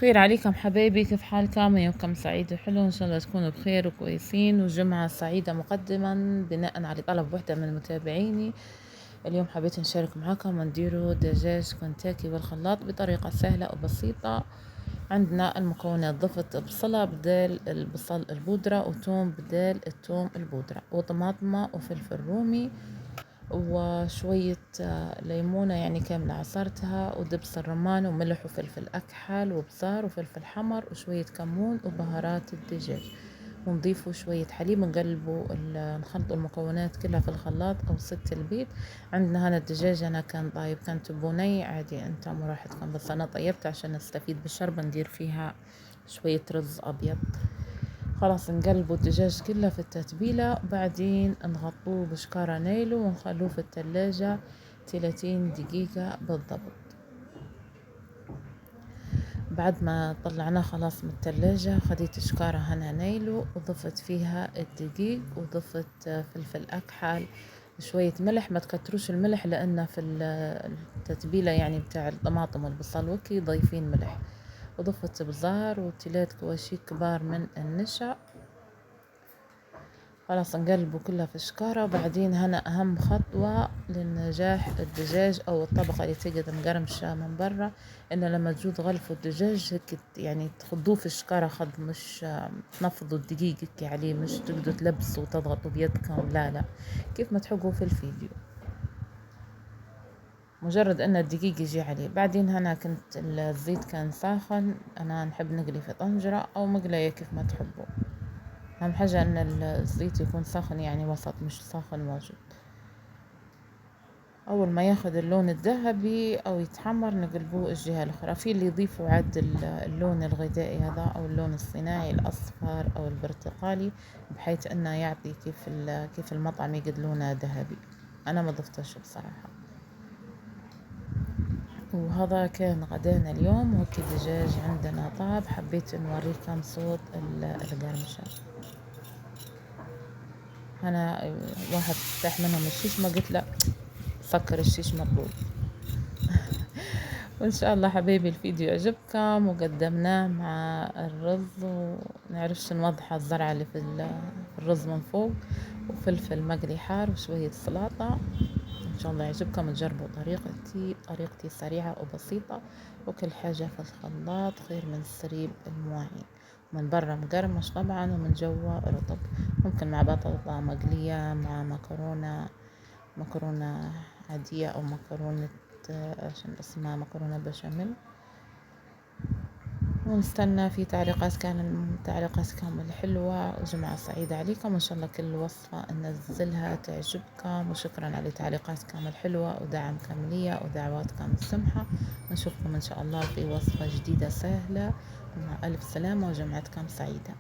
خير عليكم حبايبي، كيف حالكم؟ يومكم سعيد وحلو، إن شاء الله تكونوا بخير وكويسين وجمعة سعيدة. مقدما بناء على طلب وحدة من متابعيني، اليوم حبيت نشارك معاكم نديروا دجاج كنتاكي بالخلاط بطريقة سهلة وبسيطة. عندنا المكونات: ضفت بصلة بدال البصل البودرة، وتوم بدال التوم البودرة، وطماطمة وفلفل رومي، وشوية ليمونة يعني كاملة عصرتها، ودبس الرمان وملح وفلفل أكحل وبصار وفلفل حمر وشوية كمون وبهارات الدجاج، ونضيفوا شوية حليب ونقلبوا نخلطوا المكونات كلها في الخلاط أو ست البيت. عندنا هنا الدجاج أنا كان طايب، كان تبوني عادي انتم وراحتكم، بس أنا طيبت عشان نستفيد بالشربة ندير فيها شوية رز أبيض. خلاص نقلبوا الدجاج كله في التتبيلة، وبعدين نغطوه بشكارة نايلو ونخلوه في التلاجة 30 دقيقة بالضبط. بعد ما طلعناه خلاص من التلاجة، خديت شكارة هنا نايلو وضفت فيها الدقيق، وضفت فلفل أكحل، شوية ملح، ما تكتروش الملح لأنه في التتبيلة يعني بتاع الطماطم والبصل وكي ضايفين ملح، وضفت بزار وتلات كواشي كبار من النشا. خلاص نقلبه كله في شكارة. وبعدين هنا أهم خطوة للنجاح الدجاج أو الطبقة اللي تقعد مقرمشة من برا، إنه لما تجوا تغلفوا الدجاج هيك يعني تخضوه في الشكارة خض، مش تنفضوا الدقيق هيك عليه، مش تقعدوا تلبسوا وتضغطوا بيدكم، لا لا، كيف ما تحقوا في الفيديو، مجرد ان الدقيق يجي عليه. بعدين هنا كنت الزيت كان ساخن، انا نحب نقلي في طنجرة او مقلية كيف ما تحبوا، اهم حاجة ان الزيت يكون ساخن يعني وسط، مش ساخن واجد. اول ما ياخد اللون الذهبي او يتحمر نقلبوه الجهة الاخرى. في اللي يضيفوا عاد اللون الغذائي هذا او اللون الصناعي الاصفر او البرتقالي، بحيث انه يعطي كيف المطعم يقد لونه ذهبي. انا ما ضفتش بصراحة. وهذا كان غدانا اليوم، وكي دجاج عندنا طاب. حبيت نوريكم صوت القرمشة. انا واحد فتح منهم الشيش، ما قلت لا سكر الشيش مطلوب. وان شاء الله حبايبي الفيديو عجبكم، وقدمناه مع الرز، ونعرفش نوضح الزرعة اللي في الرز من فوق، وفلفل مقلي حار وشوية سلطة. ان شاء الله يعجبكم تجربوا طريقتي سريعة وبسيطة، وكل حاجة في الخلاط خير من السريب المواعين، من برا مقرمش طبعا ومن جوا رطب. ممكن مع بطاطا مقلية، مع مكرونة عادية أو مكرونة عشان اسمها مكرونة بشاميل. ونستنى في تعليقاتكم الحلوة، وجمعة سعيدة عليكم، وإن شاء الله كل وصفة ننزلها تعجبكم. وشكرا على تعليقاتكم الحلوة ودعمكم لي ودعواتكم السمحة. نشوفكم إن شاء الله في وصفة جديدة سهلة. مع ألف سلامة وجمعتكم سعيدة.